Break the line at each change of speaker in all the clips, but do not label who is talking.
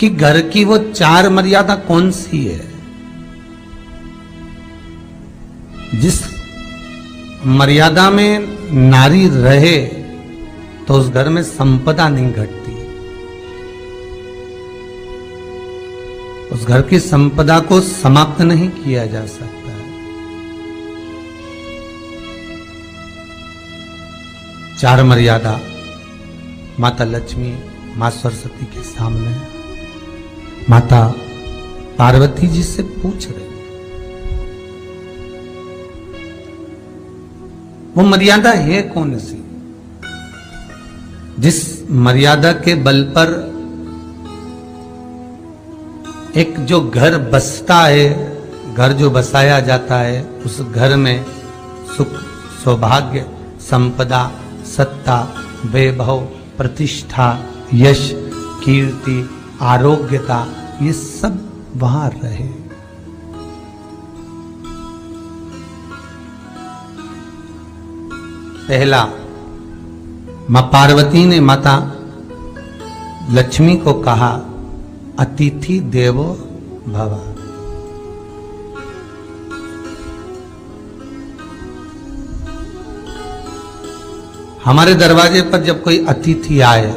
कि घर की वो 4 मर्यादा कौन सी है जिस मर्यादा में नारी रहे तो उस घर में संपदा नहीं घटती, उस घर की संपदा को समाप्त नहीं किया जा सकता। 4 मर्यादा माता लक्ष्मी, मां सरस्वती के सामने माता पार्वती जी से पूछ रहे, वो मर्यादा है कौन सी जिस मर्यादा के बल पर एक जो घर बसता है, घर जो बसाया जाता है, उस घर में सुख, सौभाग्य, संपदा, सत्ता, वैभव, प्रतिष्ठा, यश, कीर्ति, आरोग्यता, ये सब वहां रहे। पहला, मां पार्वती ने माता लक्ष्मी को कहा, अतिथि देवो भव। हमारे दरवाजे पर जब कोई अतिथि आए,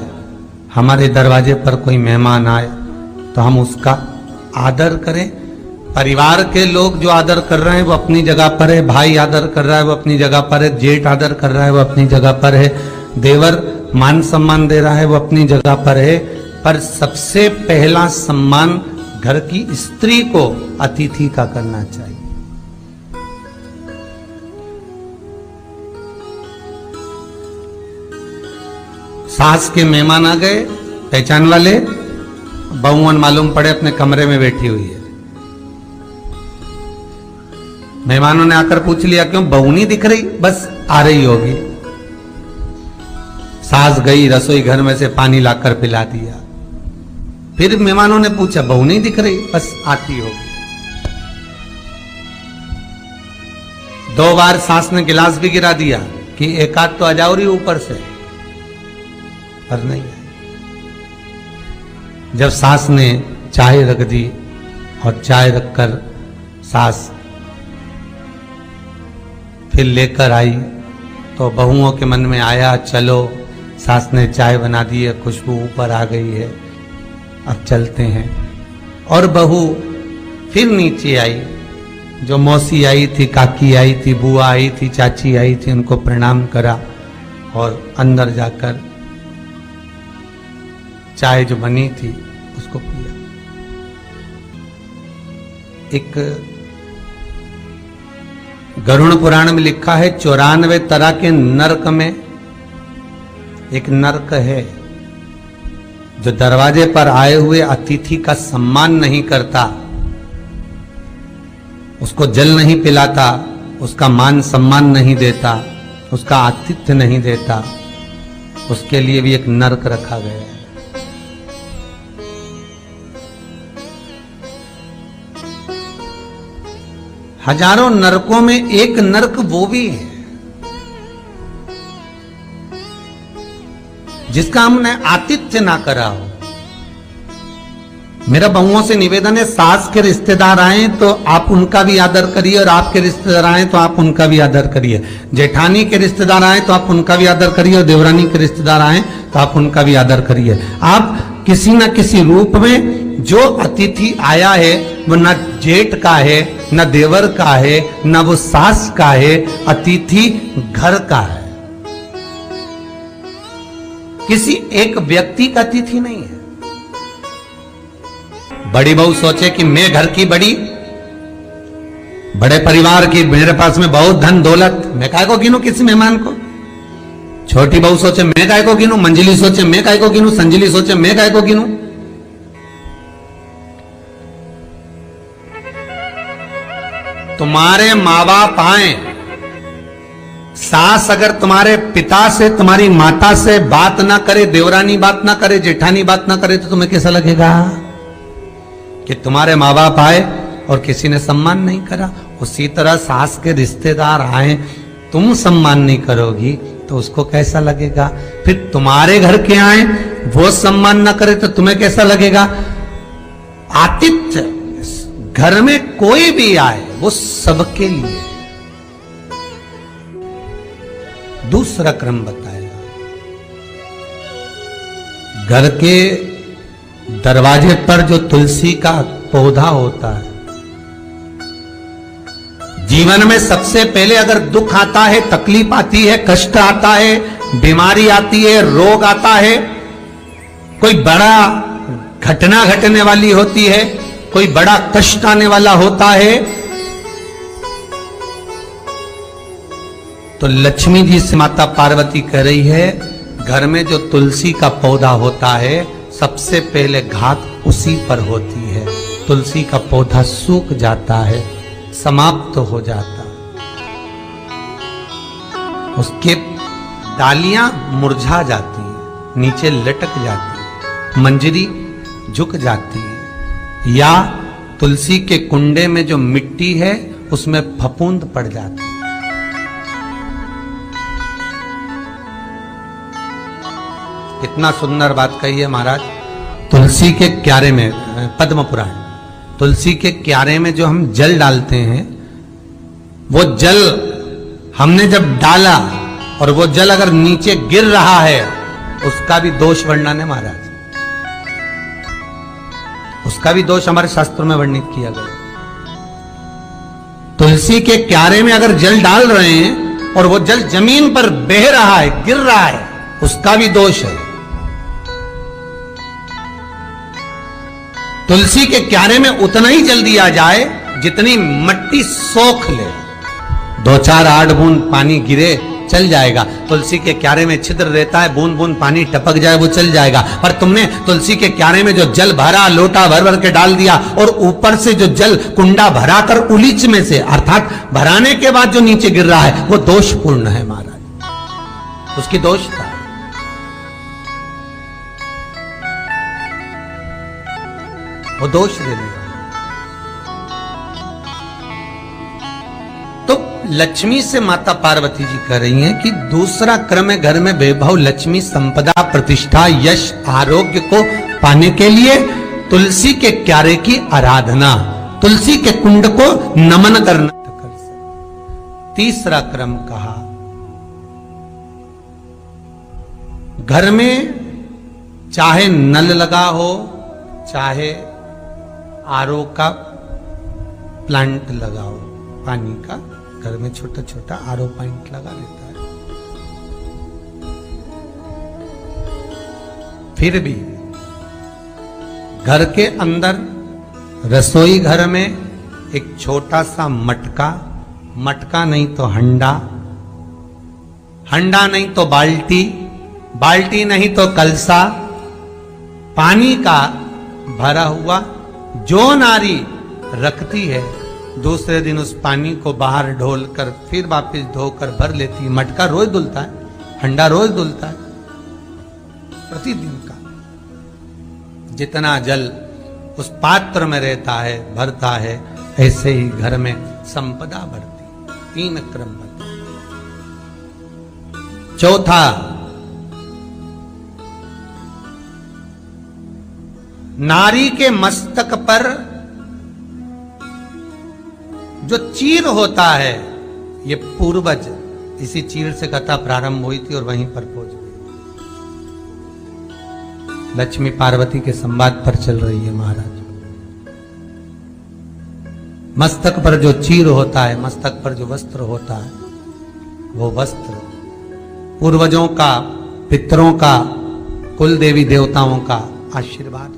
हमारे दरवाजे पर कोई मेहमान आए, तो हम उसका आदर करें। परिवार के लोग जो आदर कर रहे हैं वो अपनी जगह पर है, भाई आदर कर रहा है वो अपनी जगह पर है, जेठ आदर कर रहा है वो अपनी जगह पर है, देवर मान सम्मान दे रहा है वो अपनी जगह पर है। पर सबसे पहला सम्मान घर की स्त्री को अतिथि का करना चाहिए। सास के मेहमान आ गए, पहचान वाले, बहुवन मालूम पड़े अपने कमरे में बैठी हुई है। मेहमानों ने आकर पूछ लिया, क्यों बहू नहीं दिख रही? बस आ रही होगी। सास गई, रसोई घर में से पानी लाकर पिला दिया। फिर मेहमानों ने पूछा, बहू नहीं दिख रही? बस आती होगी। 2 बार सास ने गिलास भी गिरा दिया कि एक आध तो आ जाओ रही ऊपर से, पर नहीं आई। जब सास ने चाय रख दी और चाय रखकर सास फिर लेकर आई, तो बहुओं के मन में आया, चलो सास ने चाय बना दी है, खुशबू ऊपर आ गई है, अब चलते हैं। और बहू फिर नीचे आई, जो मौसी आई थी, काकी आई थी, बुआ आई थी, चाची आई थी, उनको प्रणाम करा और अंदर जाकर चाय जो बनी थी उसको पिया। एक गरुड़ पुराण में लिखा है, 94 तरह के नरक में एक नरक है जो दरवाजे पर आए हुए अतिथि का सम्मान नहीं करता, उसको जल नहीं पिलाता, उसका मान सम्मान नहीं देता, उसका आतिथ्य नहीं देता, उसके लिए भी एक नरक रखा गया है। हजारों नरकों में एक नरक वो भी है जिसका हमने आतिथ्य ना करा हो। मेरा बहुओं से निवेदन है, सास के रिश्तेदार आए तो आप उनका भी आदर करिए, और आपके रिश्तेदार आए तो आप उनका भी आदर करिए। जेठानी के रिश्तेदार आए तो आप उनका भी आदर करिए, और देवरानी के रिश्तेदार आए तो आप उनका भी आदर करिए। आप किसी न किसी रूप में जो अतिथि आया है वो न जेठ का है, न देवर का है, न वो सास का है, अतिथि घर का है। किसी एक व्यक्ति का अतिथि नहीं है। बड़ी बहू सोचे कि मैं घर की बड़ी, बड़े परिवार की, मेरे पास में बहुत धन दौलत, मैं काय को गिनूं किसी मेहमान को। छोटी बहू सोचे मैं काय को गिनूं, मंजिली सोचे मैं काय को गिनूं, संजिली सोचे मैं काय को गिनूं। तुम्हारे माँ बाप आए, सास अगर तुम्हारे पिता से, तुम्हारी माता से बात ना करे, देवरानी बात ना करे, जेठानी बात ना करे, तो तुम्हें कैसा लगेगा कि तुम्हारे माँ बाप आए और किसी ने सम्मान नहीं करा। उसी तरह सास के रिश्तेदार आए, तुम सम्मान नहीं करोगी तो उसको कैसा लगेगा। फिर तुम्हारे घर के आए, वो सम्मान ना करे तो तुम्हें कैसा लगेगा। आतिथ्य घर में कोई भी आए वो सबके लिए। दूसरा क्रम बताएगा, घर के दरवाजे पर जो तुलसी का पौधा होता है, जीवन में सबसे पहले अगर दुख आता है, तकलीफ आती है, कष्ट आता है, बीमारी आती है, रोग आता है, कोई बड़ा घटना घटने वाली होती है, कोई बड़ा कष्ट आने वाला होता है, तो लक्ष्मी जी से माता पार्वती कह रही है, घर में जो तुलसी का पौधा होता है सबसे पहले घात उसी पर होती है। तुलसी का पौधा सूख जाता है, समाप्त हो जाता है, उसके डालियां मुरझा जाती हैं, नीचे लटक जाती है, मंजरी झुक जाती है, या तुलसी के कुंडे में जो मिट्टी है उसमें फफूंद पड़ जाती है। कितना सुंदर बात कही है महाराज। तुलसी के क्यारे में, पद्म पुराण, तुलसी के क्यारे में जो हम जल डालते हैं, वो जल हमने जब डाला और वो जल अगर नीचे गिर रहा है, उसका भी दोष वर्णन है महाराज, उसका भी दोष हमारे शास्त्रों में वर्णित किया गया। तुलसी के क्यारे में अगर जल डाल रहे हैं और वो जल जमीन पर बह रहा है, गिर रहा है, उसका भी दोष है। तुलसी के क्यारे में उतना ही जल दिया जाए जितनी मट्टी सोख ले, 2-4 8 बूंद पानी गिरे चल जाएगा। तुलसी के क्यारे में छिद्र रहता है, बूंद बूंद पानी टपक जाए वो चल जाएगा। पर तुमने तुलसी के क्यारे में जो जल भरा, लोटा भर भर के डाल दिया, और ऊपर से जो जल कुंडा भरा कर उलीच में से, अर्थात भराने के बाद जो नीचे गिर रहा है, वो दोषपूर्ण है महाराज, उसकी दोष था। वो दोष देने। तो लक्ष्मी से माता पार्वती जी कह रही हैं कि दूसरा क्रम है घर में वैभव, लक्ष्मी, संपदा, प्रतिष्ठा, यश, आरोग्य को पाने के लिए तुलसी के क्यारे की आराधना, तुलसी के कुंड को नमन करना। तीसरा क्रम कहा, घर में चाहे नल लगा हो, चाहे आरओ का प्लांट लगाओ, पानी का घर में छोटा छोटा आरओ प्लांट लगा लेता है, फिर भी घर के अंदर रसोई घर में एक छोटा सा मटका, मटका नहीं तो हंडा, हंडा नहीं तो बाल्टी, बाल्टी नहीं तो कलसा, पानी का भरा हुआ जो नारी रखती है, दूसरे दिन उस पानी को बाहर ढोल कर फिर वापस धोकर भर लेती है। मटका रोज धुलता है, हंडा रोज धुलता है, प्रतिदिन का। जितना जल उस पात्र में रहता है, भरता है, ऐसे ही घर में संपदा बढ़ती। 3 क्रम बढ़ता। चौथा, नारी के मस्तक पर जो चीर होता है, ये पूर्वज, इसी चीर से कथा प्रारंभ हुई थी और वहीं पर पहुंच गई। लक्ष्मी पार्वती के संवाद पर चल रही है महाराज। मस्तक पर जो चीर होता है, मस्तक पर जो वस्त्र होता है, वो वस्त्र पूर्वजों का, पितरों का, कुल देवी देवताओं का आशीर्वाद।